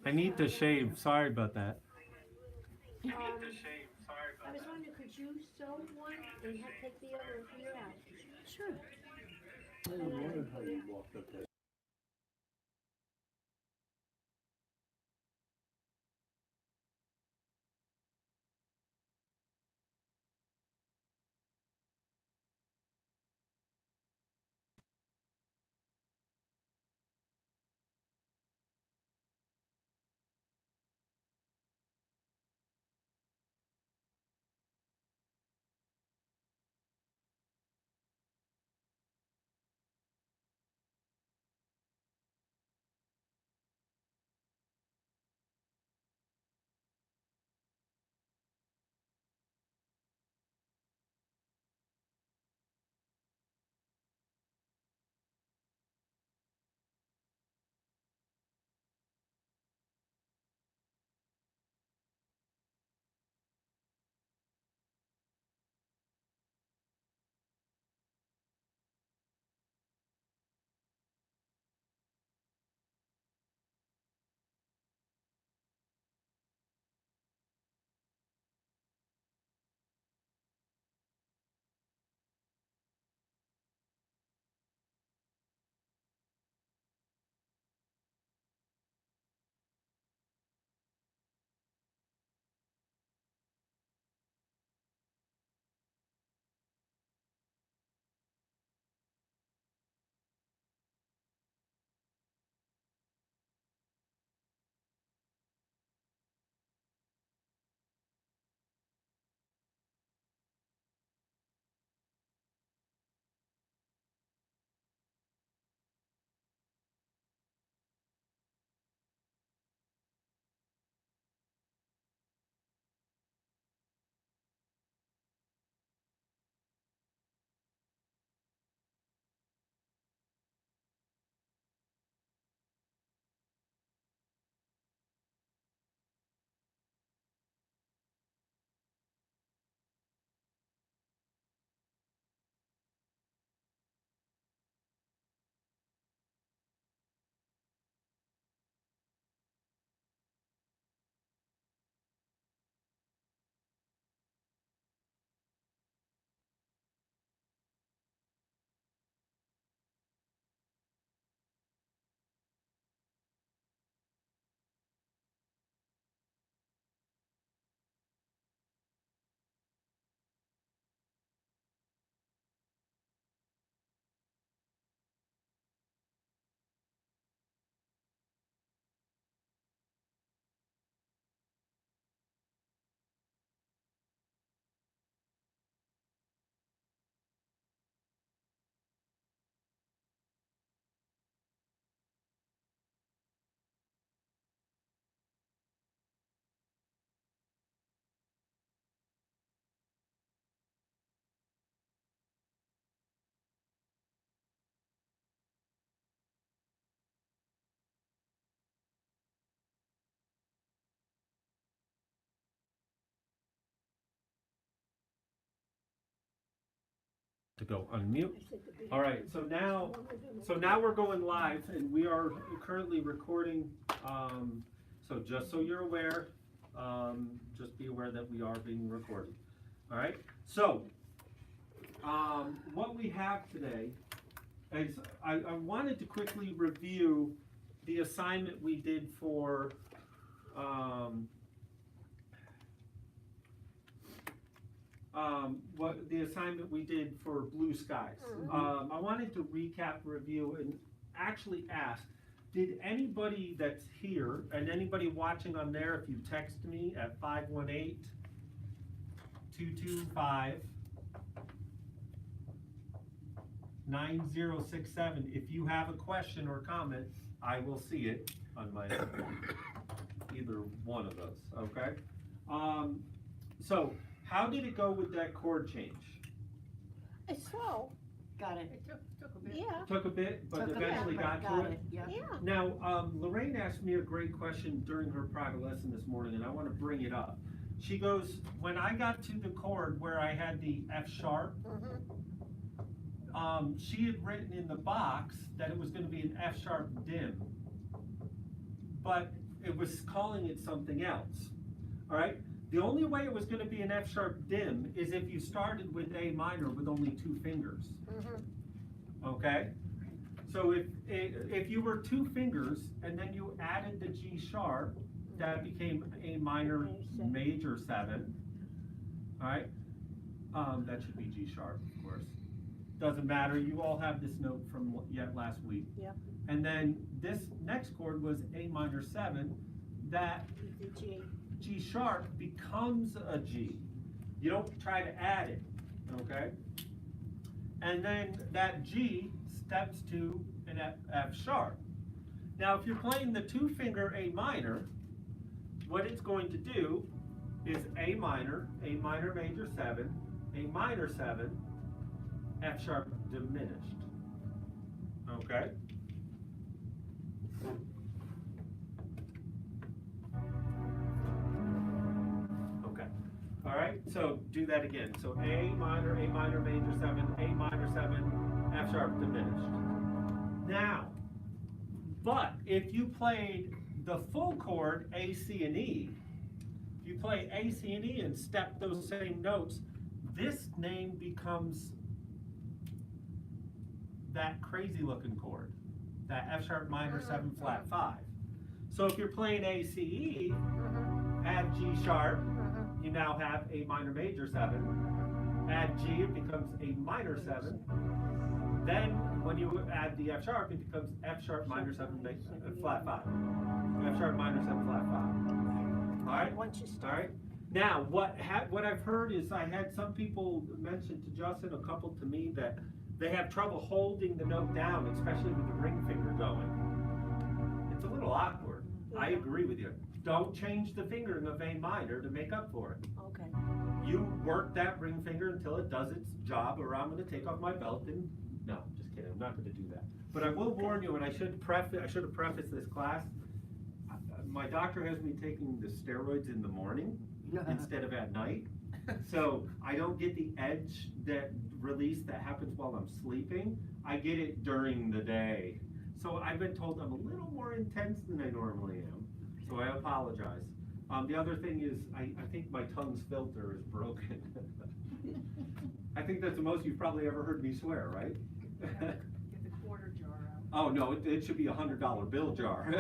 I need to shave. Sorry about that. I was wondering, could you sew one and take the other ear out? Sure. And I can put it. To go unmute. I said the big. All right, so now we're going live, and we are currently recording. So just so you're aware, just be aware that we are being recorded. All right. So what we have today is I wanted to quickly review the assignment we did for. What the assignment we did for Blue Skies. I wanted to recap, review, and actually ask, did anybody that's here and anybody watching on there, if you text me at 518-225-9067, if you have a question or comment, I will see it on my either one of those, okay? So, how did it go with that chord change? It's slow. Got it. It took a bit. Yeah. Took a bit, but Took a bit, eventually but got to it. Yeah. Yeah. Now, Lorraine asked me a great question during her private lesson this morning, and I want to bring it up. She goes, when I got to the chord where I had the F sharp, she had written in the box that it was going to be an F sharp dim. But it was calling it something else. All right? The only way it was going to be an F sharp dim is if you started with A minor with only 2 fingers. Okay? So if you were 2 fingers and then you added the G sharp, that became A minor major 7. All right? That should be G sharp, of course. Doesn't matter. You all have this note from last week. Yep. And then this next chord was A minor 7. That The G. G sharp becomes a G. You don't try to add it, okay? And then that G steps to an F sharp. Now, if you're playing the 2-finger A minor, what it's going to do is A minor major 7, A minor 7, F sharp diminished, okay? All right, so do that again. So A minor major 7, A minor 7, F sharp diminished. Now, but if you played the full chord A, C, and E, if you play A, C, and E and step those same notes, this name becomes that crazy looking chord, that F sharp minor 7 flat 5. So if you're playing A, C, E, add G sharp, you now have A minor major 7. Add G, it becomes A minor 7. Then when you add the F sharp, it becomes F sharp minor 7 flat 5. F sharp minor 7 flat 5. All right? Once you start. All right? Now, what I've heard is I had some people mention to Justin, a couple to me, that they have trouble holding the note down, especially with the ring finger going. It's a little awkward. I agree with you. Don't change the fingering of A minor to make up for it. Okay. You work that ring finger until it does its job, or I'm going to take off my belt and, no, just kidding, I'm not going to do that. But I will warn you, and I should have prefaced this class, my doctor has me taking the steroids in the morning instead of at night. So I don't get the edge, that release that happens while I'm sleeping. I get it during the day. So I've been told I'm a little more intense than I normally am. So I apologize. The other thing is, I think my tongue's filter is broken. I think that's the most you've probably ever heard me swear, right? Get the quarter jar out. Oh, no, it should be a $100 bill jar.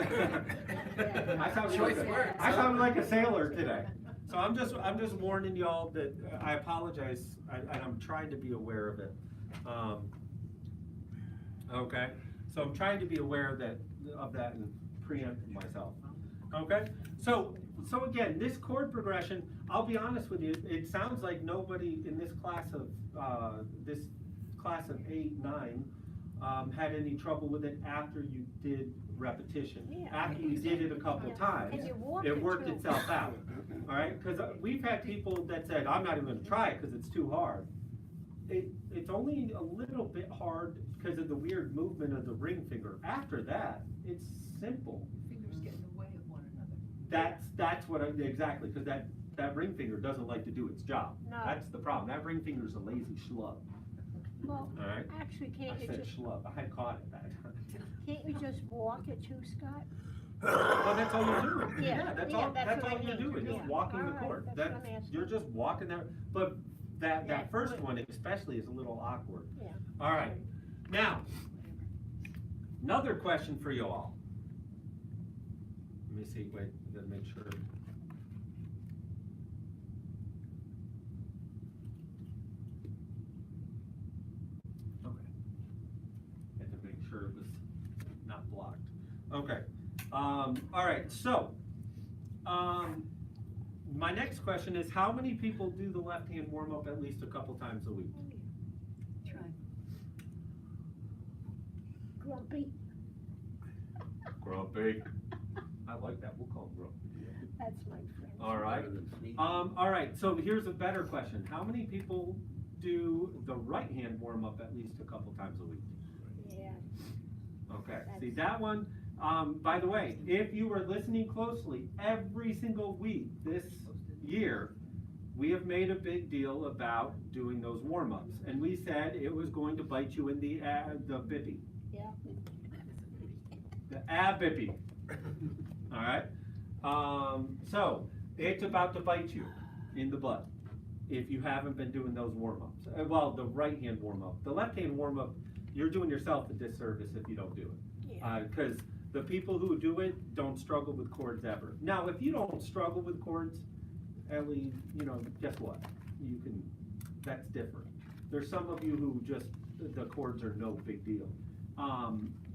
I Choice sounded like a sailor today. So I'm just warning y'all that I apologize, and I'm trying to be aware of it. Okay, so I'm trying to be aware of that and preempt myself. Okay, so again, this chord progression, I'll be honest with you, it sounds like nobody in this class of 8, 9 had any trouble with it after you did repetition. Yeah, after you did it a couple times, And you walked it worked through. itself out. All right, because we've had people that said, I'm not even going to try it because it's too hard. It's only a little bit hard because of the weird movement of the ring finger. After that, it's simple. Fingers get in the way of one another. That's what exactly, because that ring finger doesn't like to do its job. No. That's the problem. That ring finger is a lazy schlub. Well, All right. actually, I can't you said just, schlub. I had caught it that time. can't you just walk it too, Scott? Well, that's all you're doing. Yeah, that's yeah, all. that's That's what all I you're mean. doing is Yeah. walking the All right, chord. that's what I'm asking. You're just walking that. But Yeah, that first good. one especially is a little awkward. Yeah. All right. Now, another question for you all. Let me see. Wait, I gotta make sure. Okay. Had to make sure it was not blocked. Okay. All right. So, my next question is, how many people do the left hand warm up at least a couple times a week? Try. Grumpy, Grumpy. I like that. We'll call him Grumpy. that's my friend. All right. All right. So here's a better question. How many people do the right hand warm up at least a couple times a week? Yeah. Okay. See that one? By the way, if you were listening closely, every single week this year, we have made a big deal about doing those warm ups, and we said it was going to bite you in the bippy. Yeah. The abippy. All right. So, it's about to bite you in the butt if you haven't been doing those warm-ups. Well, the right hand warm-up. The left hand warm-up, you're doing yourself a disservice if you don't do it. Yeah. Because the people who do it don't struggle with chords ever. Now, if you don't struggle with chords, Ellie, guess what? You can, that's different. There's some of you who just, the chords are no big deal.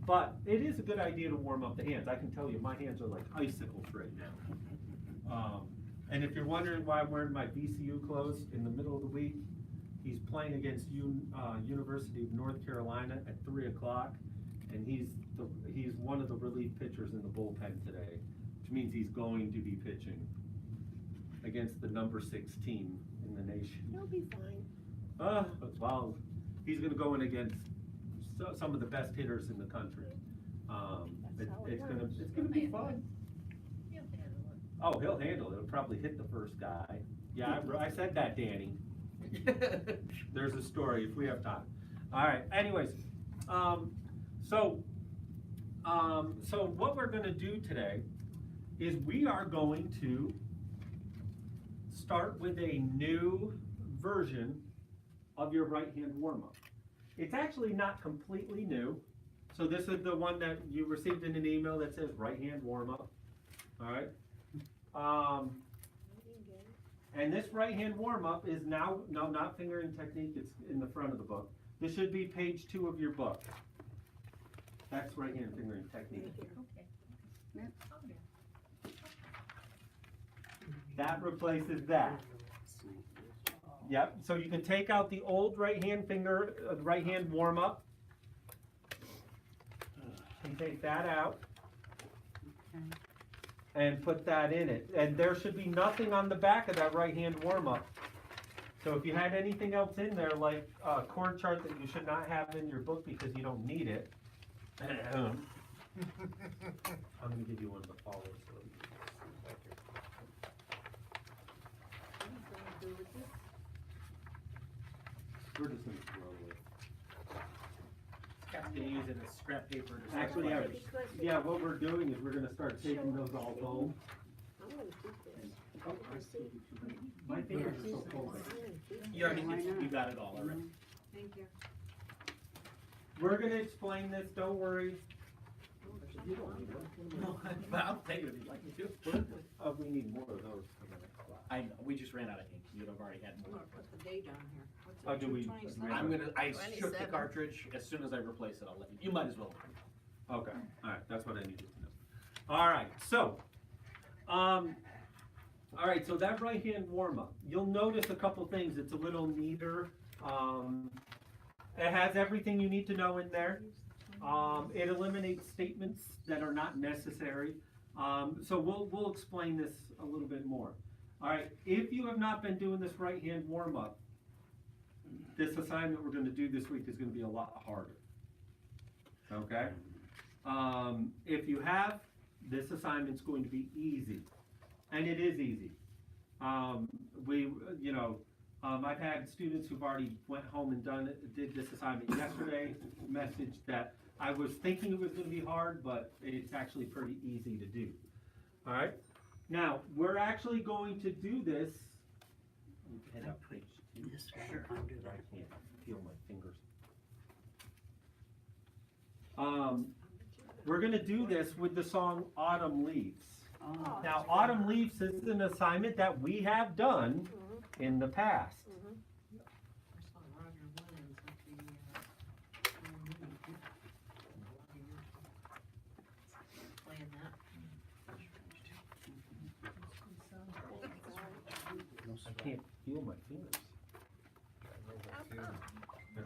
But it is a good idea to warm up the hands. I can tell you, my hands are like icicles right now. And if you're wondering why I'm wearing my VCU clothes in the middle of the week, he's playing against University of North Carolina at 3 o'clock, and he's one of the relief pitchers in the bullpen today, which means he's going to be pitching against the number 6 team in the nation. He'll be fine. Well, he's gonna go in against some of the best hitters in the country. It's gonna be fun. Oh, he'll handle it. It'll probably hit the first guy. Yeah, I said that, Danny. There's a story if we have time. All right. Anyways, so what we're gonna do today is we are going to start with a new version of your right hand warm-up. It's actually not completely new. So this is the one that you received in an email that says right hand warm-up. All right. And this right hand warm-up is now, no, not fingering technique, it's in the front of the book. This should be page 2 of your book. That's right hand fingering technique. That replaces that. Yep, so you can take out the old right hand right hand warm-up. And take that out. And put that in it. And there should be nothing on the back of that right hand warm-up. So if you had anything else in there, like a chord chart that you should not have in your book because you don't need it, I'm gonna give you one of the followers. We're just gonna throw it. Scott's gonna use it as scrap paper to. Actually, yeah, what we're doing is we're gonna start taking those all home. I'm gonna keep this. Oh, I see. My fingers are so cold. You already, you got it all already. Thank you. We're gonna explain this, don't worry. You don't need one. No, I'll take it if you'd like me to. Oh, we need more of those for the next class. I know, we just ran out of ink, you'd have already had I'm more. gonna put the date on here. Oh, do we? I shook the 27. cartridge, as soon as I replace it, I'll let you, you might as well. Okay, alright, that's what I needed to know. Alright, so, alright, so that right hand warm-up, you'll notice a couple things, it's a little neater. It has everything you need to know in there. It eliminates statements that are not necessary. So we'll explain this a little bit more. Alright, if you have not been doing this right hand warm-up, this assignment we're gonna do this week is gonna be a lot harder. Okay? If you have, this assignment's going to be easy. And it is easy. I've had students who've already went home and did this assignment yesterday, messaged that I was thinking it was gonna be hard, but it's actually pretty easy to do. Alright? Now, we're actually going to do this. Head up, please. Yes, sure. I can't feel my fingers. We're gonna do this with the song Autumn Leaves. Oh, Now, Autumn Leaves is an assignment that we have done in the past. I saw Roger Williams at the, playing that. I can't feel my fingers.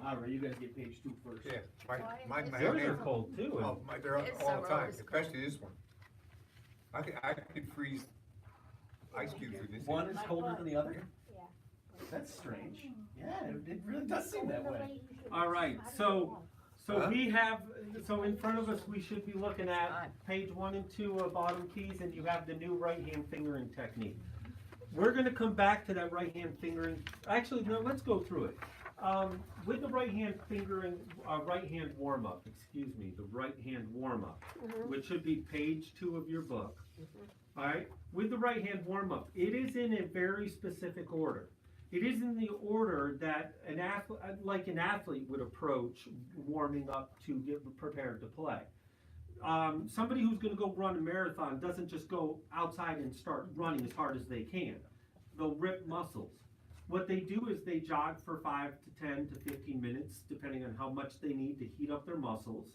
Alright, you guys get page 2 first. Yeah, my Yours are hands, cold too. oh, they're up It's all the so time, rose especially this one. I could freeze ice cubes with this. One hand. is colder than the other? Yeah. That's strange. Yeah, it really does seem that way. All right, so we have, so in front of us, we should be looking at page 1 and 2 of Autumn Keys, and you have the new right hand fingering technique. We're gonna come back to that right hand fingering, actually, no, let's go through it. With the right hand fingering, right hand warm-up, excuse me, the right hand warm-up, which should be page 2 of your book. All right, with the right hand warm up, it is in a very specific order. It is in the order that an athlete, like an athlete would approach warming up to get prepared to play. Somebody who's going to go run a marathon doesn't just go outside and start running as hard as they can. They'll rip muscles. What they do is they jog for 5 to 10 to 15 minutes, depending on how much they need to heat up their muscles.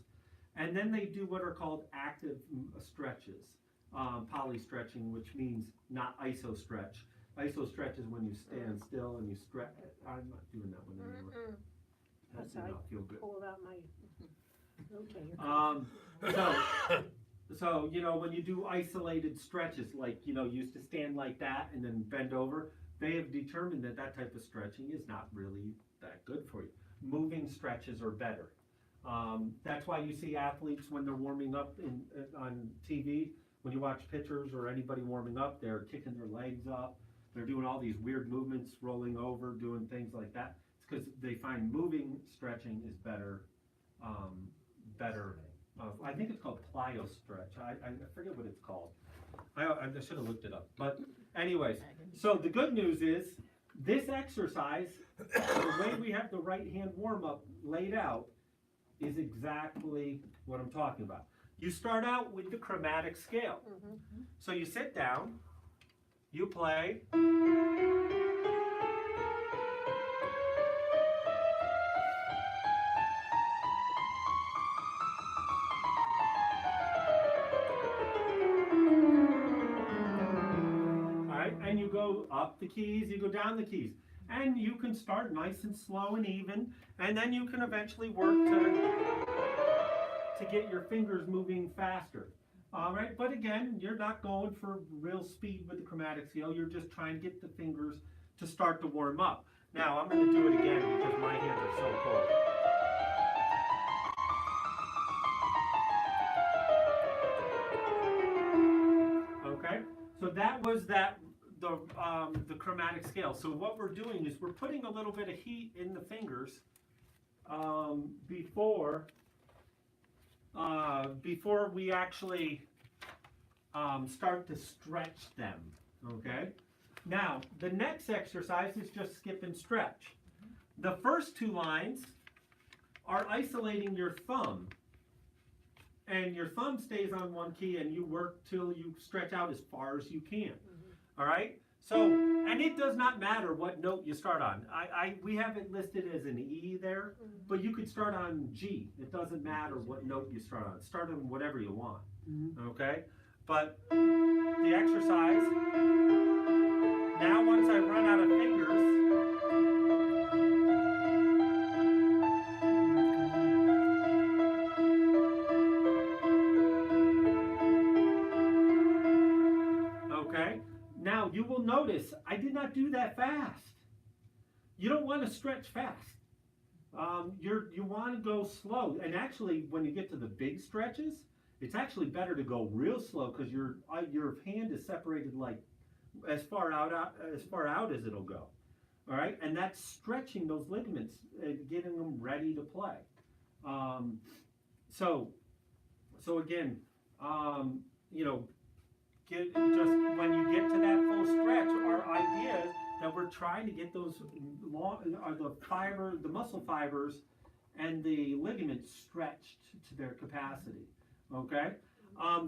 And then they do what are called active stretches, poly stretching, which means not iso stretch. Iso stretch is when you stand still and you stretch. I'm not doing that one anymore. That did not feel good. Pulled out my rotator. So you know, when you do isolated stretches, like, you know, you used to stand like that and then bend over, they have determined that that type of stretching is not really that good for you. Moving stretches are better. That's why you see athletes when they're warming up on TV, when you watch pitchers or anybody warming up, they're kicking their legs up. They're doing all these weird movements, rolling over, doing things like that. It's because they find moving stretching is better. I think it's called plyo stretch. I forget what it's called. I should have looked it up. But anyways, so the good news is this exercise, the way we have the right hand warm up laid out, is exactly what I'm talking about. You start out with the chromatic scale. So you sit down, you play. And you go up the keys, you go down the keys. And you can start nice and slow and even, and then you can eventually work to get your fingers moving faster. All right, but again, you're not going for real speed with the chromatic scale, you're just trying to get the fingers to start to warm up. Now, I'm going to do it again because my hands are so cold. Okay, so that was the chromatic scale. So what we're doing is we're putting a little bit of heat in the fingers before we actually start to stretch them. Okay. Now the next exercise is just skip and stretch. The first two lines are isolating your thumb. And your thumb stays on one key and you work till you stretch out as far as you can. All right? So, and it does not matter what note you start on. We have it listed as an E there, but you could start on G. It doesn't matter what note you start on. Start on whatever you want. Okay? But the exercise, now once I run out of fingers, now you will notice I did not do that fast. You don't want to stretch fast. You want to go slow. And actually, when you get to the big stretches, it's actually better to go real slow because your hand is separated like as far out as it'll go. All right, and that's stretching those ligaments, getting them ready to play. So again, you know. Just when you get to that full stretch, our idea is that we're trying to get those the muscle fibers and the ligaments stretched to their capacity. Okay.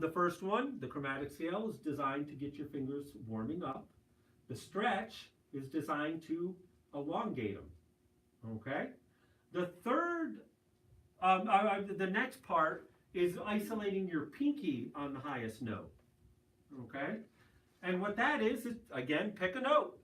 The first one, the chromatic scale, is designed to get your fingers warming up. The stretch is designed to elongate them. Okay. The third, the next part is isolating your pinky on the highest note. Okay, and what that is again, pick a note.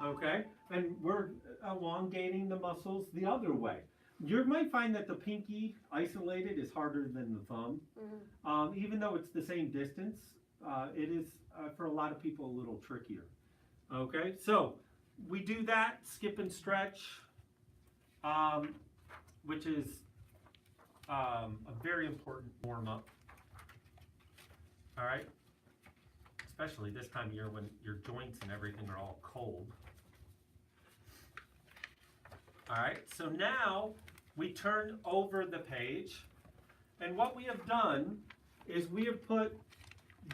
Okay, and we're elongating the muscles the other way. You might find that the pinky isolated is harder than the thumb, even though it's the same distance. It is, for a lot of people, a little trickier. Okay, so we do that, skip and stretch, which is a very important warm-up. All right, especially this time of year when your joints and everything are all cold. All right, so now we turn over the page, and what we have done is we have put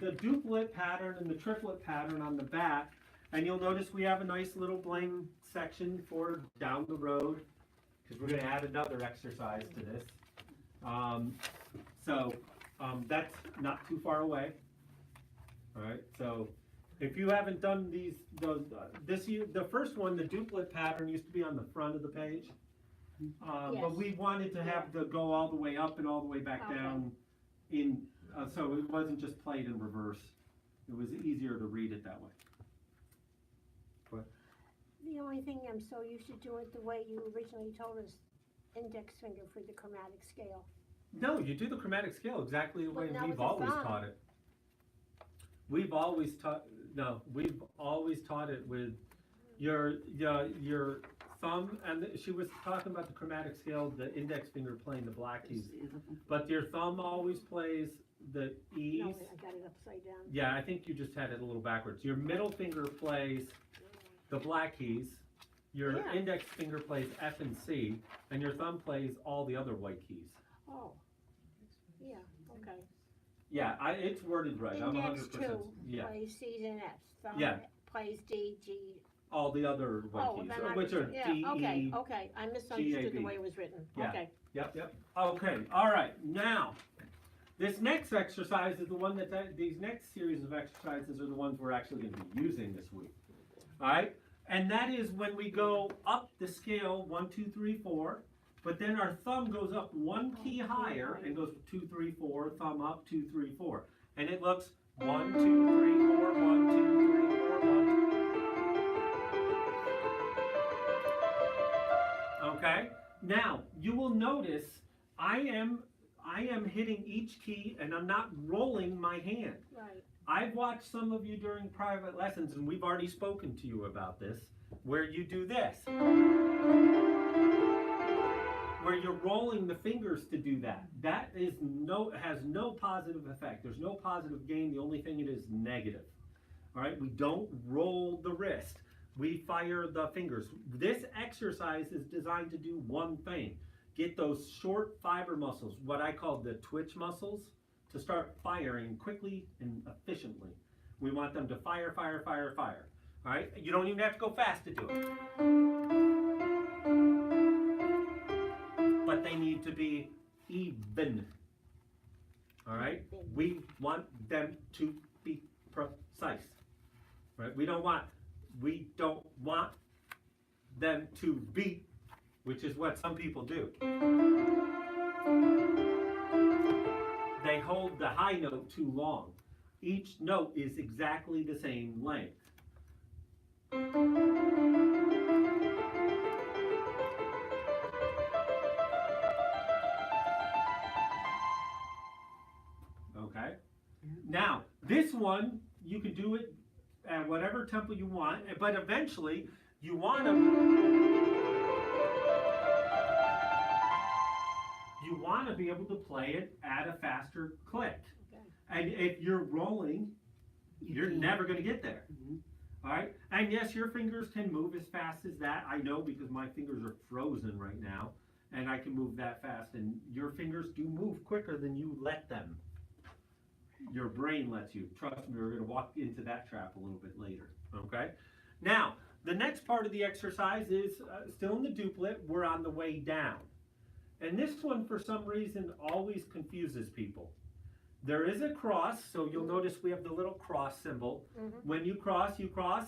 the duplet pattern and the triplet pattern on the back, and you'll notice we have a nice little blank section for down the road, because we're going to add another exercise to this. That's not too far away. All right, so if you haven't done the first one, the duplet pattern used to be on the front of the page. Yes. But we wanted to have the go all the way up and all the way back Okay. down so it wasn't just played in reverse. It was easier to read it that way. The only thing I'm so used to doing it the way you originally told us, index finger for the chromatic scale. No, you do the chromatic scale exactly the way But not we've with the always thumb. taught it. We've always taught it with your thumb, and she was talking about the chromatic scale, the index finger playing the black keys. But your thumb always plays the E's. No, I got it upside down. Yeah, I think you just had it a little backwards. Your middle finger plays the black keys, your Yeah. index finger plays F and C, and your thumb plays all the other white keys. Oh, yeah, okay. Yeah, it's worded right. I'm Index 100%. two Yeah, plays C's and F's. Thumb Yeah. plays D, G. all the other white Oh, keys, then I which are yeah, D, okay, E. okay. I misunderstood G, A, the B. way it was written. Yeah. Okay. Yep. Okay, all right. Now, this next exercise is the one these next series of exercises are the ones we're actually going to be using this week. All right? And that is when we go up the scale 1, 2, 3, 4, but then our thumb goes up one key higher and goes 2, 3, 4, thumb up 2, 3, 4. And it looks 1, 2, 3, 4, 1, 2, 3, 4, 1, 2. Okay? Now, you will notice I am hitting each key and I'm not rolling my hand. Right. I've watched some of you during private lessons, and we've already spoken to you about this, where you do this. Where you're rolling the fingers to do that. That has no positive effect. There's no positive gain. The only thing it is negative. All right, we don't roll the wrist. We fire the fingers. This exercise is designed to do one thing. Get those short fiber muscles, what I call the twitch muscles, to start firing quickly and efficiently. We want them to fire, fire, fire, fire. All right? You don't even have to go fast to do it. But they need to be even. All right? We want them to be precise. Right? We don't want them to be, which is what some people do. They hold the high note too long. Each note is exactly the same length. Okay? Now, this one, you can do it at whatever tempo you want, but eventually you want to be able to play it at a faster click. Okay. And if you're rolling, you're never going to get there. All right? And yes, your fingers can move as fast as that. I know because my fingers are frozen right now, and I can move that fast. And your fingers do move quicker than you let them. Your brain lets you. Trust me, we're going to walk into that trap a little bit later. Okay? Now, the next part of the exercise is still in the duplet. We're on the way down. And this one, for some reason, always confuses people. There is a cross, so you'll notice we have the little cross symbol. Mm-hmm. When you cross,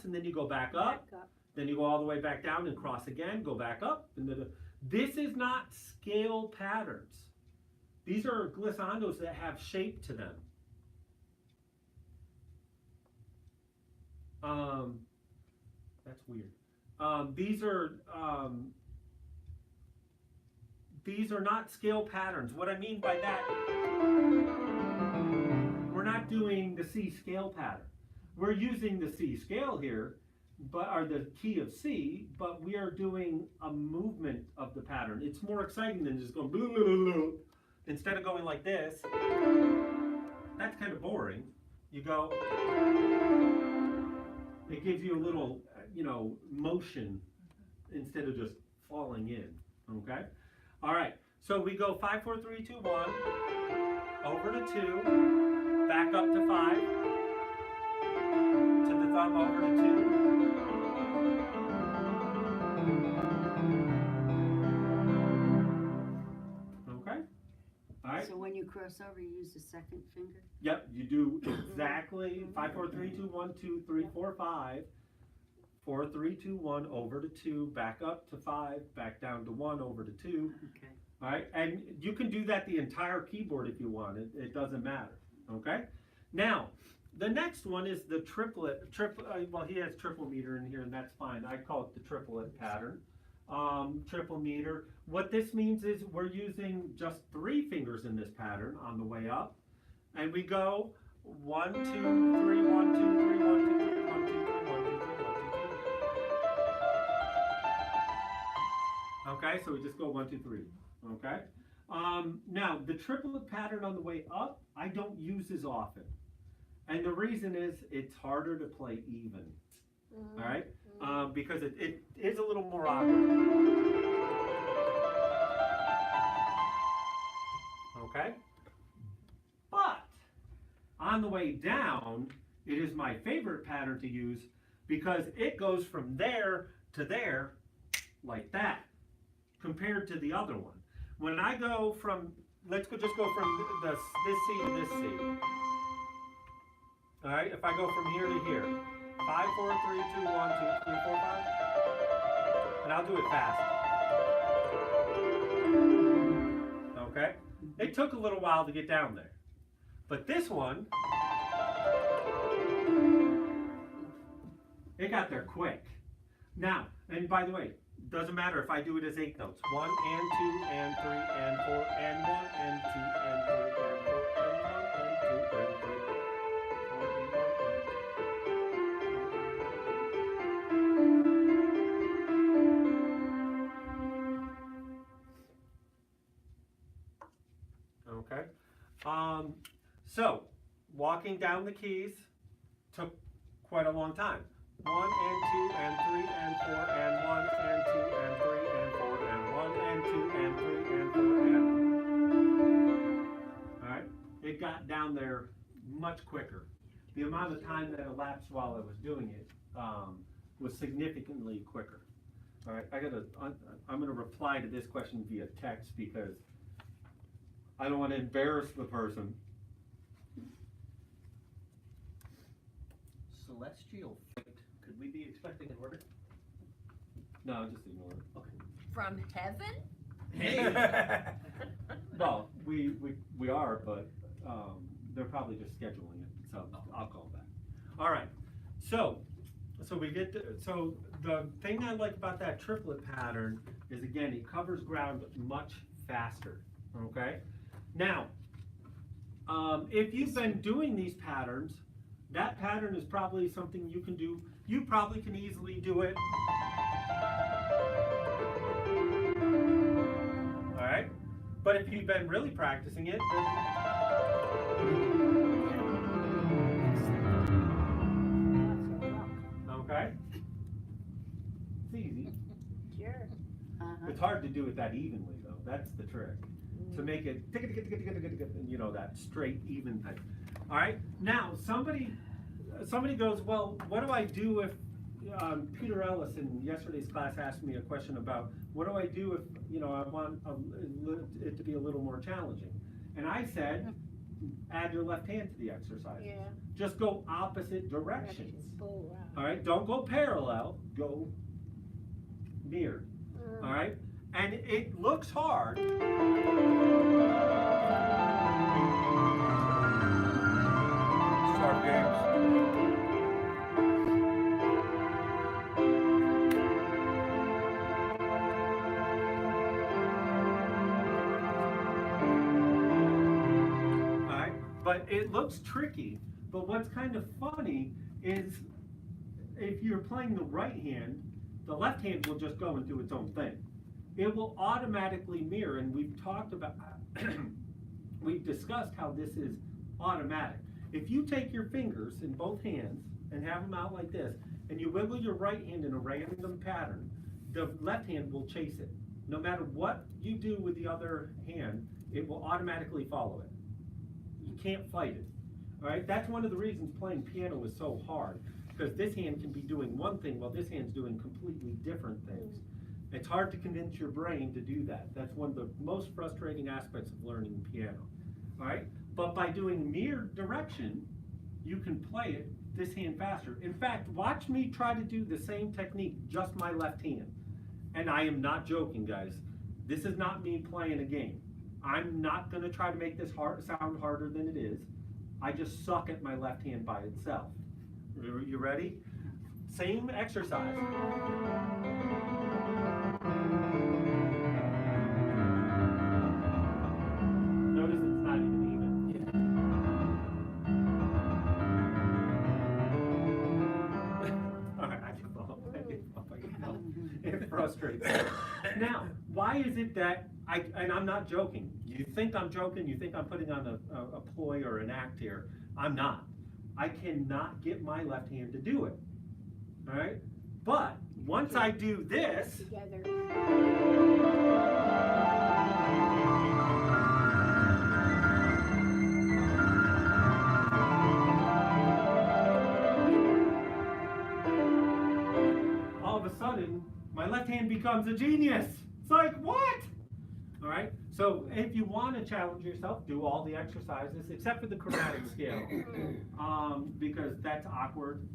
and then you go back up. Then you go all the way back down and cross again, go back up. And this is not scale patterns. These are glissandos that have shape to them. That's weird. These are not scale patterns. What I mean by that, we're not doing the C scale pattern. We're using the C scale here, or the key of C, but we are doing a movement of the pattern. It's more exciting than just going blah, blah, blah, blah. Instead of going like this. That's kind of boring. you go, it gives you a little, motion instead of just falling in, okay? All right, so we go 5, 4, 3, 2, 1, over to 2, back up to 5, to the thumb, over to 2. Okay? All right. So when you cross over, you use the second finger? Yep, you do exactly 5, 4, 3, 2, 1, 2, 3, 4, 5. 4, 3, 2, 1, over to 2, back up to 5, back down to 1, over to 2. Okay. All right, and you can do that the entire keyboard if you want. It doesn't matter. Okay. Now, the next one is the triplet. Well, he has triple meter in here, and that's fine. I call it the triplet pattern. Triple meter. What this means is we're using just 3 fingers in this pattern on the way up, and we go 1, 2, 3, 1, 2, 3, 1, 2, 3, 1, 2, 3, 1, 2, 3, 1, 2, 3, 1, 2, 3. Okay, so we just go 1, 2, 3. Okay. Now the triplet pattern on the way up, I don't use as often, and the reason is it's harder to play even. All right, because it is a little more awkward. Okay, but on the way down, it is my favorite pattern to use because it goes from there to there like that, compared to the other one. When I go from, just go from this C to this C. All right, if I go from here to here, 5, 4, 3, 2, 1, 2, 3, 4, 5, and I'll do it fast. Okay, it took a little while to get down there, but this one, it got there quick. Now, and by the way, doesn't matter if I do it as 8 notes. 1 and 2 and 3 and 4 and 1 and 2 and 3 and 4 and 1 and 2 and 3 and 4 and 1. Okay. So walking down the keys took quite a long time. 1 and 2 and 3 and 4 and 1 and 2 and 3 and 4 and 1 and 2 and 3 and 4 and. All right, it got down there much quicker. The amount of time that elapsed while I was doing it was significantly quicker. All right, I'm gonna reply to this question via text because I don't want to embarrass the person. Celestial flight. Could we be expecting an order? No, just ignore it. Okay. From heaven? Hey! Well, we are, but they're probably just scheduling it, so I'll call back. All right, so we get so the thing I like about that triplet pattern is, again, it covers ground much faster. Okay, now if you've been doing these patterns, that pattern is probably something you can do. You probably can easily do it. All right, but if you've been really practicing it, then okay, it's easy. Sure. It's hard to do it that evenly, though. That's the trick. To make it, that straight, even thing. All right. Now, somebody goes, well, what do I do if Peter Ellis in yesterday's class asked me a question about what do I do if I want it to be a little more challenging? And I said, add your left hand to the exercise. Yeah. Just go opposite directions. Oh, wow. All right. Don't go parallel. Go mirrored. All right. And it looks hard. Start games. All right. But it looks tricky. But what's kind of funny is if you're playing the right hand, the left hand will just go and do its own thing. It will automatically mirror, and we've talked about, we've discussed how this is automatic. If you take your fingers in both hands and have them out like this, and you wiggle your right hand in a random pattern, the left hand will chase it. No matter what you do with the other hand, it will automatically follow it. You can't fight it. All right, that's one of the reasons playing piano is so hard, because this hand can be doing one thing while this hand's doing completely different things. It's hard to convince your brain to do that. That's one of the most frustrating aspects of learning piano. All right, but by doing mirrored direction, you can play it this hand faster. In fact, watch me try to do the same technique, just my left hand. And I am not joking, guys. This is not me playing a game. I'm not gonna try to make this sound harder than it is. I just suck at my left hand by itself. You ready? Same exercise. Notice it's not even All right, I give up. It frustrates me. Now, why is it that and I'm not joking. You think I'm joking, you think I'm putting on a ploy or an act here. I'm not. I cannot get my left hand to do it. All right? But once I do this, Together. all of a sudden, my left hand becomes a genius. It's like, what? All right, so if you want to challenge yourself, do all the exercises except for the chromatic scale, because that's awkward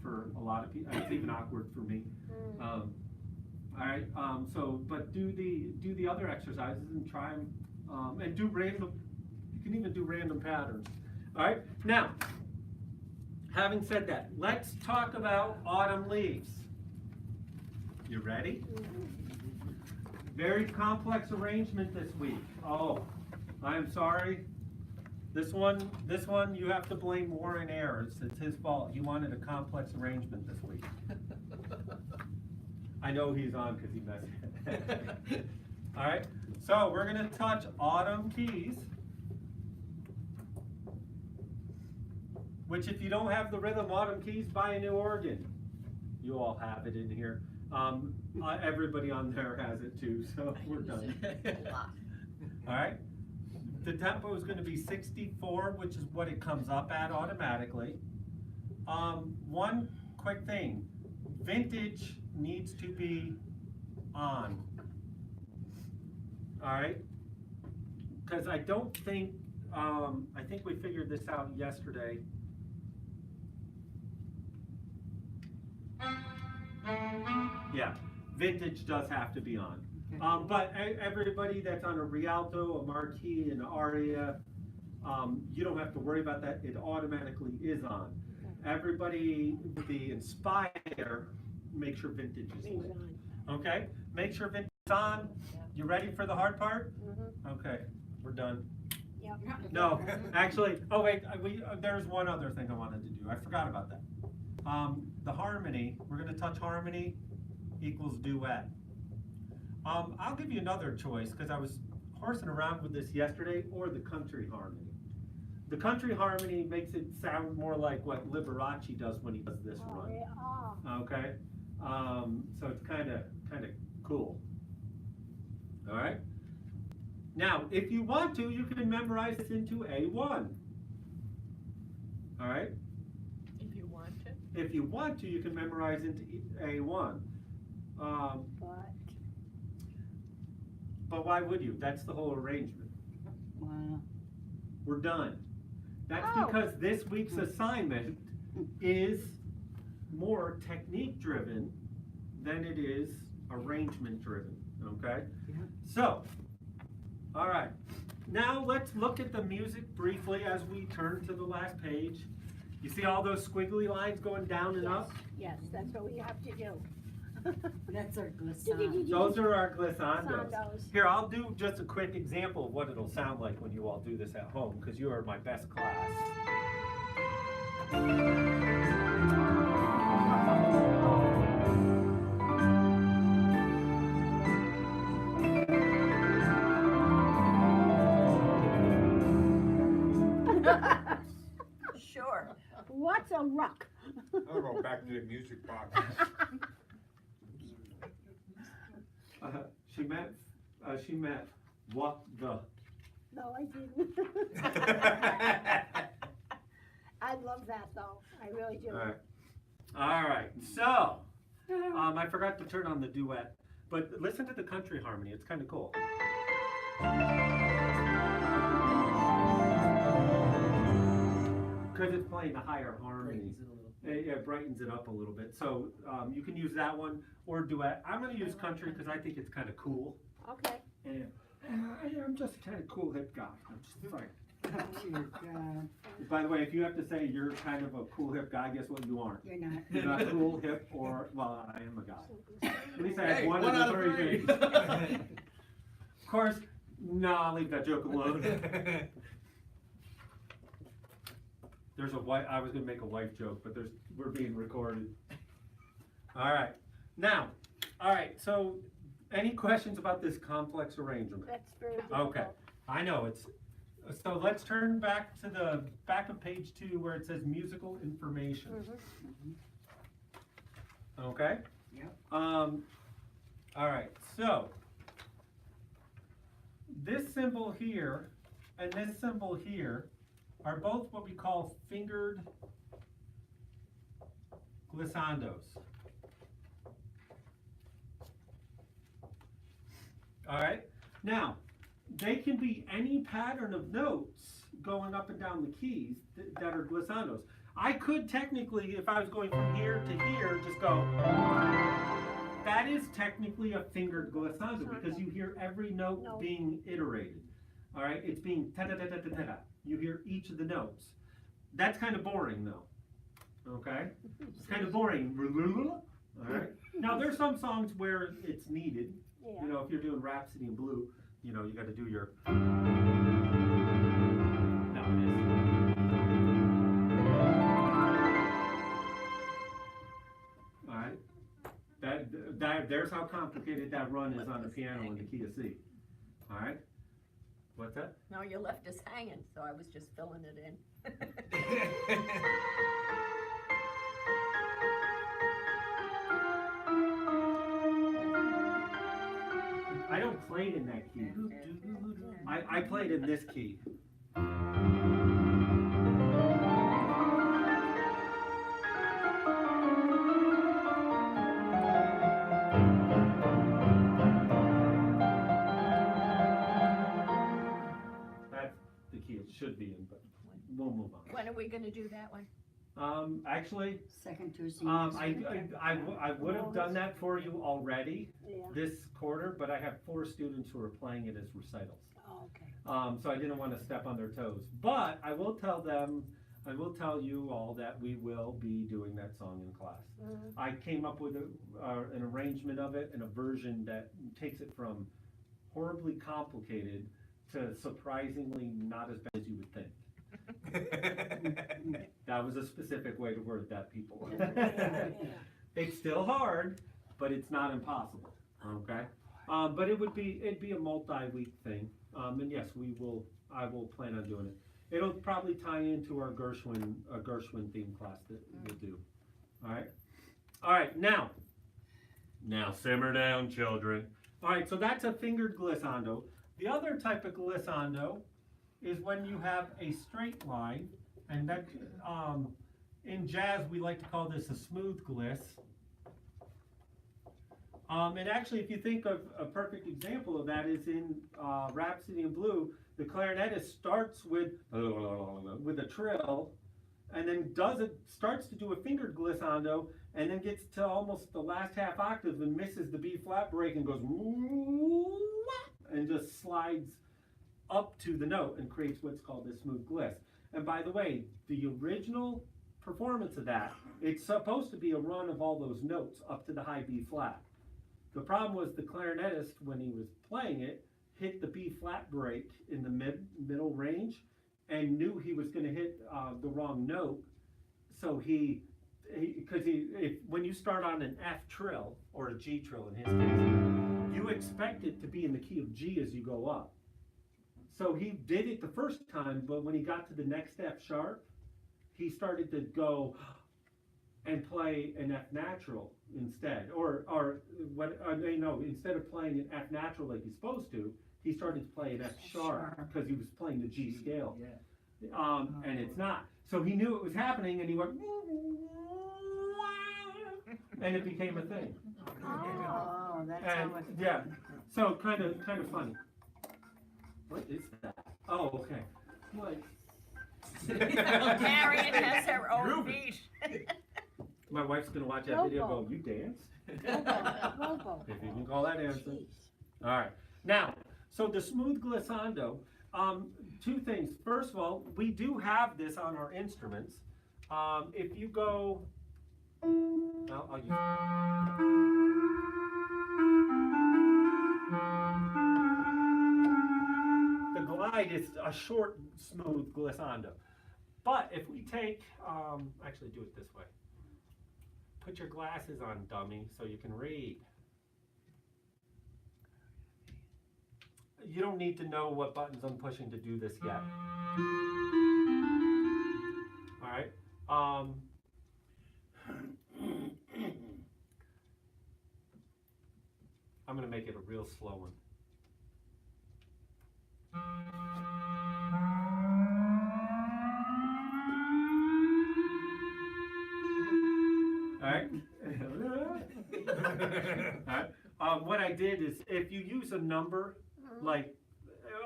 for a lot of people. It's even awkward for me. All right, but do the other exercises and try them, and do random. You can even do random patterns. All right, now, having said that, let's talk about autumn leaves. You ready? Very complex arrangement this week. Oh, I'm sorry. This one you have to blame Warren Ayers. It's his fault. He wanted a complex arrangement this week. I know he's on because he messed it. All right, so we're gonna touch autumn keys, which if you don't have the rhythm autumn keys, buy a new organ. You all have it in here. Everybody on there has it too, so we're done. All right, the tempo is going to be 64, which is what it comes up at automatically. One quick thing, vintage needs to be on. All right, because I don't think, I think we figured this out yesterday. Yeah, vintage does have to be on. But everybody that's on a Rialto, a Marquis, an Aria, you don't have to worry about that. It automatically is on. Everybody with the Inspire, make sure vintage is lit. Okay, make sure vintage is on. You ready for the hard part? Okay, we're done. Yep. No, actually, oh wait, there's one other thing I wanted to do. I forgot about that. The harmony, we're going to touch harmony equals duet. I'll give you another choice because I was horsing around with this yesterday, or the country harmony. The country harmony makes it sound more like what Liberace does when he does this run. Okay, so it's kind of cool. All right. Now, if you want to, you can memorize this into A1. All right. If you want to, you can memorize into A1. But why would you? That's the whole arrangement. Wow. We're done. That's because this week's assignment is more technique driven than it is arrangement driven, okay? Yeah. So, all right. Now let's look at the music briefly as we turn to the last page. You see all those squiggly lines going down and up? Yes, that's what we have to do. That's our glissade. Those are our glissandos. Glissandos. Here, I'll do just a quick example of what it'll sound like when you all do this at home, because you are my best class. so rock. I'll go back to the music box. She meant what the. No, I didn't. I love that though, I really do. All right, so, I forgot to turn on the duet, but listen to the country harmony, it's kind of cool. Because it's playing a higher harmony. It brightens it up a little bit, so you can use that one or duet. I'm going to use country because I think it's kind of cool. Okay. And I'm just a kind of cool hip guy. I'm just like. By the way, if you have to say you're kind of a cool hip guy, guess what? You aren't. You're not. You're not cool, hip, or well, I am a guy. At least I have Hey, one one of out the of three three. things. Of course, no, I'll leave that joke alone. There's a wife. I was gonna make a wife joke, but we're being recorded. All right, now, all right. So, any questions about this complex arrangement? That's very difficult. Okay, I know it's. So let's turn back to the back of page 2 where it says musical information. Okay. Yep. All right. So this symbol here and this symbol here are both what we call fingered glissandos. All right. Now, they can be any pattern of notes going up and down the keys that are glissandos. I could technically, if I was going from here to here, just go. That is technically a fingered glissando because you hear every note being iterated. All right, it's being ta-da-da-da-da-da. You hear each of the notes. That's kind of boring though. Okay, it's kind of boring. All right. Now there's some songs where it's needed. Yeah. You know, if you're doing Rhapsody in Blue, you know, you got to do your. No, it is. All right. There's how complicated that run is on the piano in the key of C. All right. What's that? No, you left us hanging, so I was just filling it in. I don't play in that key. I played in this key. That's the key it should be in, but we'll move on. When are we gonna do that one? Actually, Second Tuesday. I would have done that for you already Yeah. this quarter, but I have 4 students who are playing it as recitals. Oh, okay. So I didn't want to step on their toes. But I will tell you all that we will be doing that song in class. I came up with an arrangement of it and a version that takes it from horribly complicated to surprisingly not as bad as you would think. That was a specific way to word that, people. It's still hard, but it's not impossible. Okay, but it'd be a multi-week thing. And yes, I will plan on doing it. It'll probably tie into our Gershwin theme class that we'll do. All right. Now simmer down, children. All right, so that's a fingered glissando. The other type of glissando is when you have a straight line, and that in jazz we like to call this a smooth gliss. And actually, if you think of a perfect example of that is in Rhapsody in Blue, the clarinetist starts with a trill, and then starts to do a fingered glissando, and then gets to almost the last half octave and misses the B flat break and goes and just slides up to the note and creates what's called this smooth gliss. And by the way, the original performance of that, it's supposed to be a run of all those notes up to the high B flat. The problem was the clarinetist, when he was playing it, hit the B flat break in the middle range and knew he was going to hit the wrong note. So when you start on an F trill, or a G trill in his case, you expect it to be in the key of G as you go up. So he did it the first time, but when he got to the next F sharp, he started to go and play an F natural instead, or what? No, instead of playing an F natural like he's supposed to, he started to play an F sharp because he was playing the G scale. Yeah. And it's not. So he knew it was happening, and he went, and it became a thing. Oh, that's how And it. yeah, so kind of funny. What is that? Oh, okay. What? Harriet has her own beat. My wife's gonna watch that video. Robo. Go, you dance? Robo. If you can call that dancing. Jeez. All right. Now, so the smooth glissando. Two things. First of all, we do have this on our instruments. If you go, I'll use. The glide is a short, smooth glissando. But if we take, actually do it this way. Put your glasses on, dummy, so you can read. You don't need to know what buttons I'm pushing to do this yet. All right. I'm gonna make it a real slow one. All right. All right. What I did is, if you use a number, like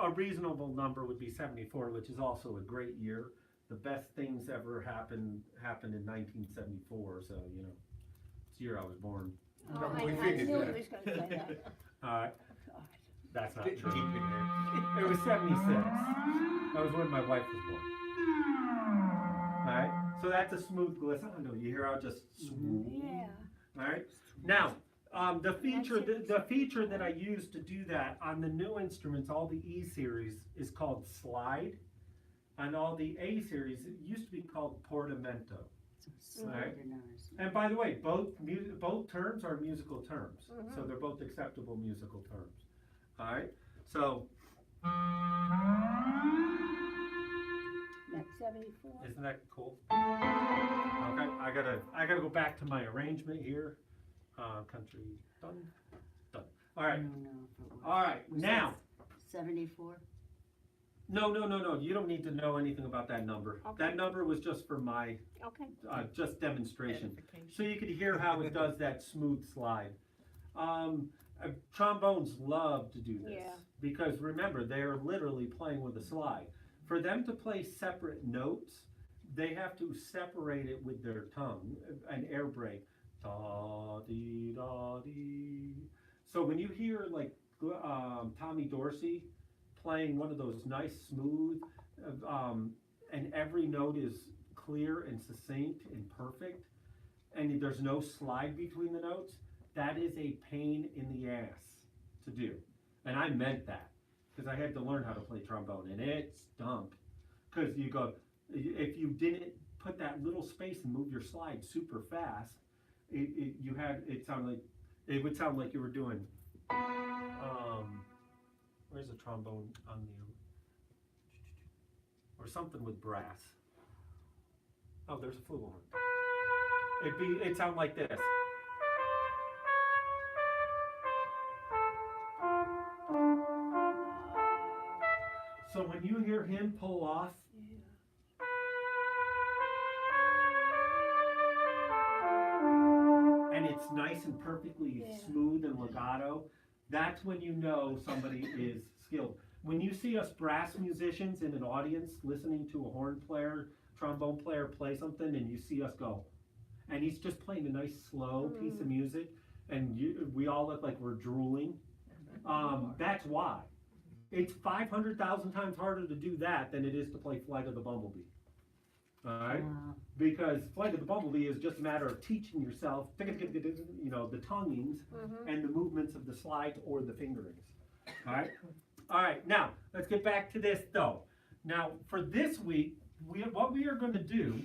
a reasonable number would be 74, which is also a great year. The best things ever happened in 1974. So you know, it's the year I was born. Oh, we I figured knew that. he was gonna say that. All right. That's not Deep true. in there. It was 76. That was when my wife was born. All right. So that's a smooth glissando. You hear how it just smooth. Yeah. All right. Now, the feature that I use to do that on the new instruments, all the E series, is called slide. On all the A series, it used to be called portamento. Right. And by the way, both terms are musical terms, so they're both acceptable musical terms. All right. So That's 74. isn't that cool? Okay. I gotta go back to my arrangement here. Country done. All right. All right. Now. 74? No. You don't need to know anything about that number. Okay. That number was just for my Okay. just demonstration, so you could hear how it does that smooth slide. Trombones love to do this Yeah. because remember, they are literally playing with a slide. For them to play separate notes, they have to separate it with their tongue, an air break. Da dee da dee. So when you hear like Tommy Dorsey playing one of those nice smooth, and every note is clear and succinct and perfect, and there's no slide between the notes, that is a pain in the ass to do. And I meant that, because I had to learn how to play trombone, and it stunk. Because you go, if you didn't put that little space and move your slide super fast, it would sound like you were doing, where's the trombone on the, or something with brass. Oh, there's a flugelhorn. It'd sound like this. So when you hear him pull off, and it's nice and perfectly smooth and legato, that's when you know somebody is skilled. When you see us brass musicians in an audience listening to a horn player, trombone player play something, and you see us go, and he's just playing a nice slow piece of music, and we all look like we're drooling, that's why. It's 500,000 times harder to do that than it is to play Flight of the Bumblebee. All right? Because Flight of the Bumblebee is just a matter of teaching yourself, you know, the tonguings and the movements of the slides or the fingerings. All right? All right, now, let's get back to this, though. Now, for this week, what we are going to do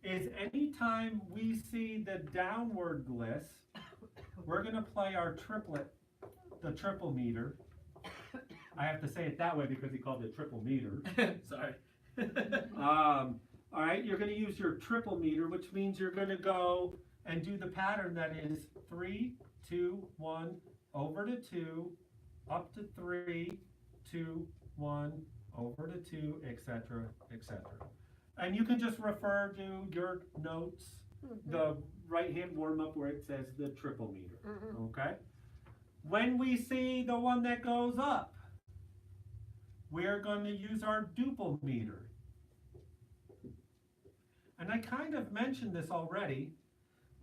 is anytime we see the downward gliss, we're going to play our triplet, the triple meter. I have to say it that way because he called it triple meter. Sorry. All right, you're gonna use your triple meter, which means you're gonna go and do the pattern that is 3, 2, 1, over to 2, up to 3, 2, 1, over to 2, etc., etc. And you can just refer to your notes, the right-hand warm-up where it says the triple meter, okay? When we see the one that goes up, we're going to use our duple meter. And I kind of mentioned this already,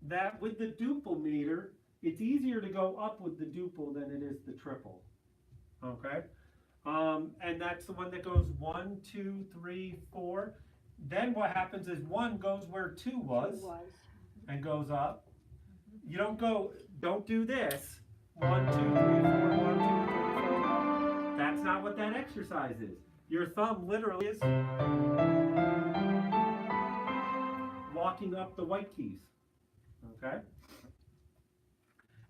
that with the duple meter, it's easier to go up with the duple than it is the triple, okay? And that's the one that goes 1, 2, 3, 4. Then what happens is 1 goes where 2 was and goes up. You don't do this. 1, 2, 3, 4, 1, 2, 3, 4. That's not what that exercise is. Your thumb literally is walking up the white keys, okay?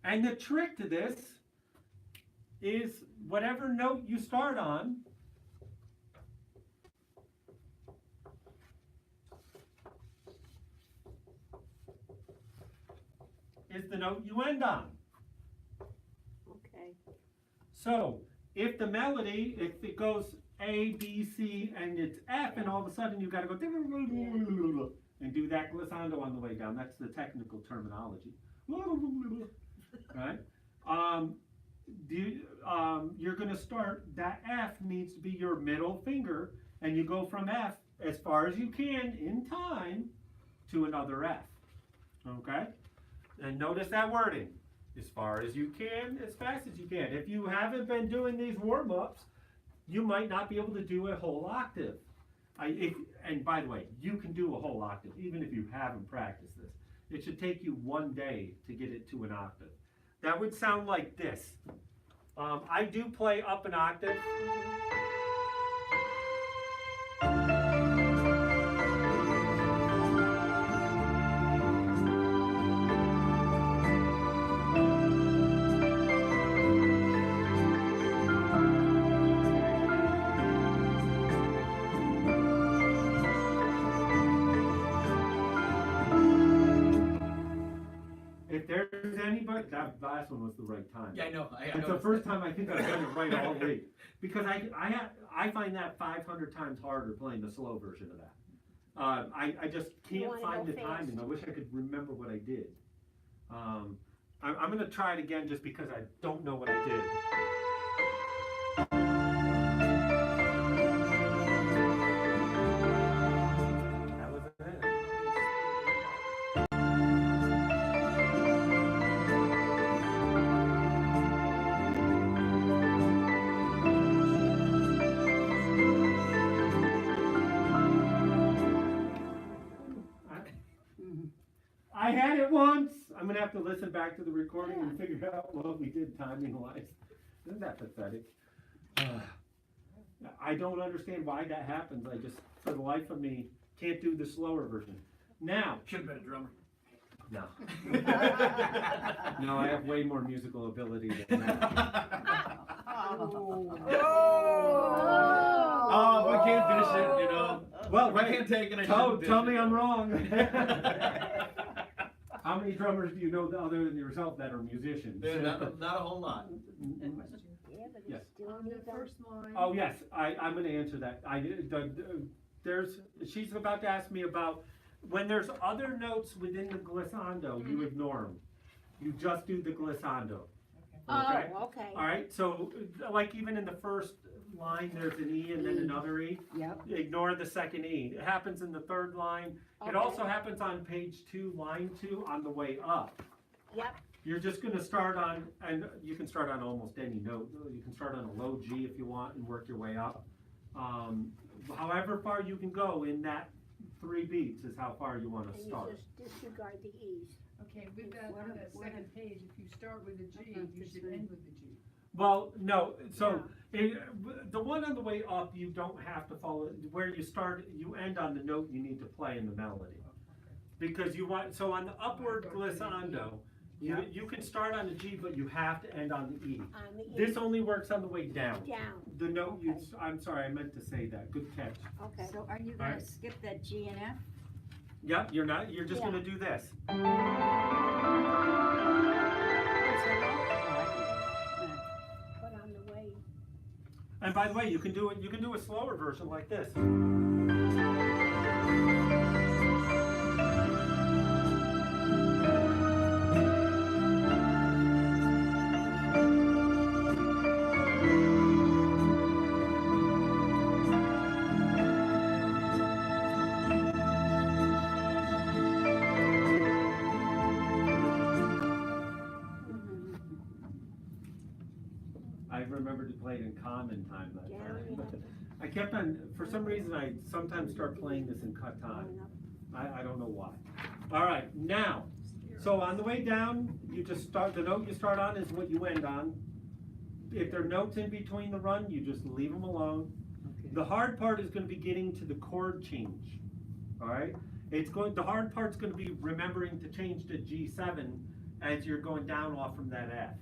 And the trick to this is whatever note you start on, is the note you end on. Okay. So, if the melody, if it goes A, B, C, and it's F, and all of a sudden you've got to go and do that glissando on the way down. That's the technical terminology. Right? You're going to start, that F needs to be your middle finger, and you go from F as far as you can in time to another F. Okay? And notice that wording. As far as you can, as fast as you can. If you haven't been doing these warm-ups, you might not be able to do a whole octave. And by the way, you can do a whole octave, even if you haven't practiced this. It should take you 1 day to get it to an octave. That would sound like this. I do play up an octave. If there's anybody, that last one was the right time. Yeah, I know. It's the first time I think I've done it right all week. Because I find that 500 times harder playing the slow version of that. I just can't wanna find go the fast. timing. I wish I could remember what I did. I'm going to try it again just because I don't know what I did. That was it. I had it once. I'm going to have to listen back to the recording and figure out what we did timing-wise. Isn't that pathetic? I don't understand why that happens. I just, for the life of me, can't do the slower version. Now. Should have been a drummer. No. No, I have way more musical ability than that. Oh, I can't dish it, you know. Well, I can't take it. tell me I'm wrong. How many drummers do you know other than yourself that are musicians? Not a whole lot. Yeah, but Yes. it's still On need the them. first line. Oh yes, I'm going to answer that. She's about to ask me about when there's other notes within the glissando, you ignore them. You just do the glissando. Okay. Oh, okay. All right. So like even in the first line, there's an E and then another E. Yep. Ignore the second E. It happens in the third line. It Okay. also happens on page 2, line 2 on the way up. Yep. You're just going to start on, and you can start on almost any note. You can start on a low G if you want and work your way up. However far you can go in that 3 beats is how far you want to And you start. just disregard the E's. Okay, with that, on that second page, if you start with a G, you should end with a G. Well, no, so the one on the way up, you don't have to follow, where you start, you end on the note you need to play in the melody. Because you want, so on the upward glissando, Yeah. You can start on the G, but you have to end on the E. On the E. This only works on the way down. Down, The note, you, Okay. I'm sorry, I meant to say that, good catch. okay. So are you All gonna right. skip that G and F? Yep, you're not, you're just Yeah. gonna do this. Oh, I can do that. Put on the way. And by the way, you can do a slower version like this. I remember to play it in common time that Down, time. you but have to- I kept on, for some reason, I sometimes start playing this in cut time. going up. I don't know why. All right, now, so on the way down, you just start, the note you start on is what you end on. If there are notes in between the run, you just leave them alone. Okay. The hard part is gonna be getting to the chord change, all right? The hard part's gonna be remembering to change to G7 as you're going down off from that F,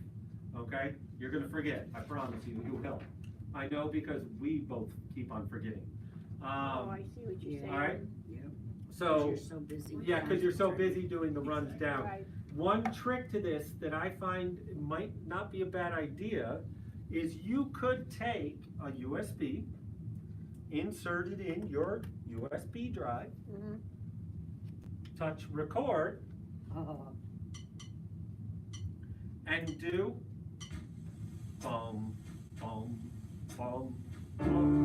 okay? You're gonna forget, I promise you, you will. I know because we both keep on forgetting. Oh, I see what you're yeah. saying. All right, Yep. 'Cause so, you're so busy. yeah, cause you're so busy doing the runs down. Right, One trick to this that I find might not be a bad idea is you could take a USB, insert it in your USB drive, mhm. touch record, Oh, and do bum, bum, bum, bum.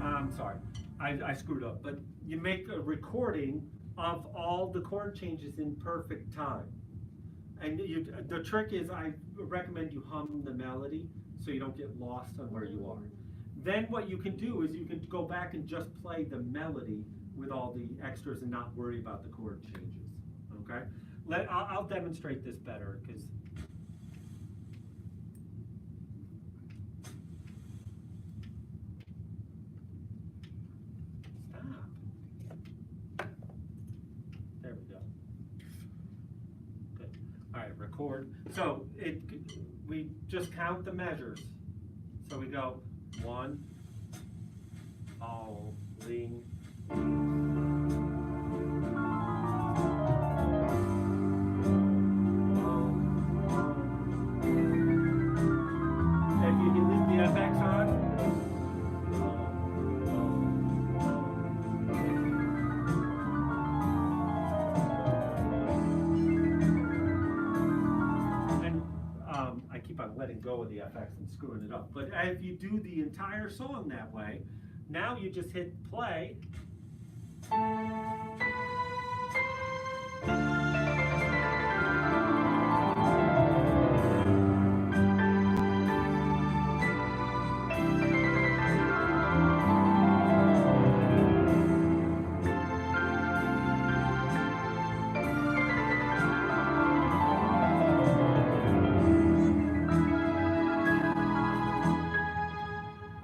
I'm sorry, I screwed up, but you make a recording of all the chord changes in perfect time. And the trick is I recommend you hum the melody so you don't get lost on where you are. Then what you can do is you can go back and just play the melody with all the extras and not worry about the chord changes, okay? I'll demonstrate this better, because stop. There we go. Good. All right, record. So we just count the measures. So we go 1, all, ling. If you can leave the FX on. And I keep on letting go of the FX and screwing it up. But if you do the entire song that way, now you just hit play.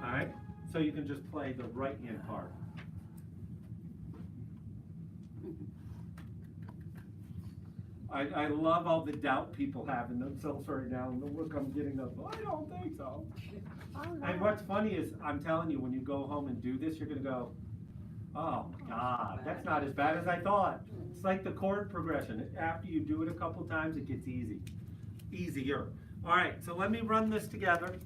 Alright, so you can just play the right hand part. I love all the doubt people have in themselves right now, and the look I'm getting of, I don't think so. Oh, And no. what's funny is, I'm telling you, when you go home and do this, you're gonna go, oh my God, that's not as bad as I thought. It's like the chord progression. After you do it a couple times, it gets easier. All right, so let me run this together.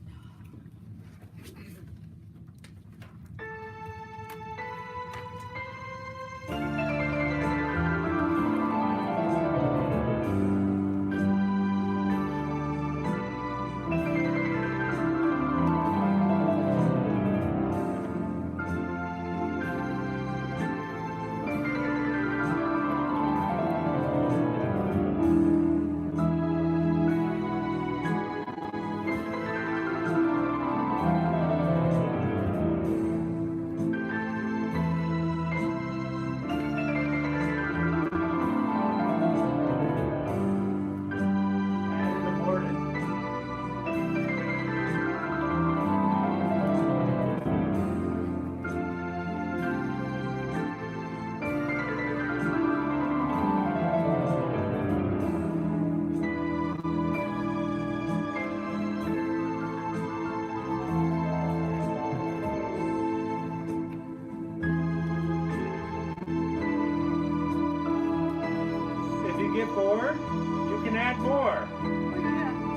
Track 4.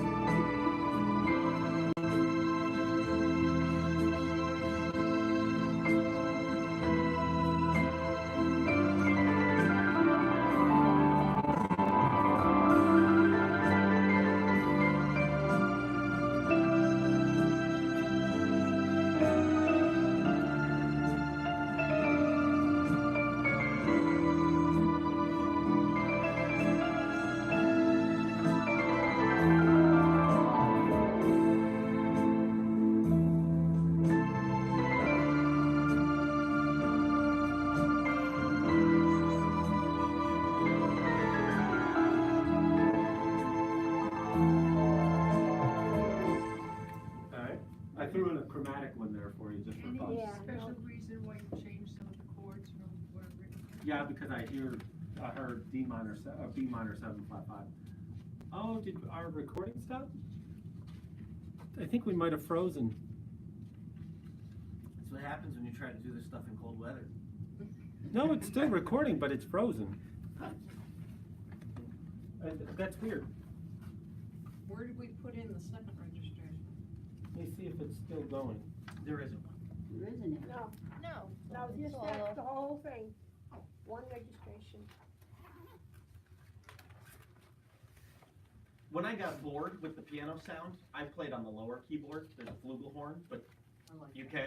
Alright, I threw in a chromatic one there for you just for Any fun. Yeah. special reason why you changed some of the chords from whatever? Yeah, because I heard B minor 755. Oh, did our recording stop? I think we might have frozen. That's what happens when you try to do this stuff in cold weather. No, it's still recording, but it's frozen. That's weird. Where did we put in the second registration? Let me see if it's still going. There isn't one. There isn't it? No, No. no, it's just all that's off. the whole thing, one registration. When I got bored with the piano sound, I played on the lower keyboard, there's a flugelhorn, but I like you that. can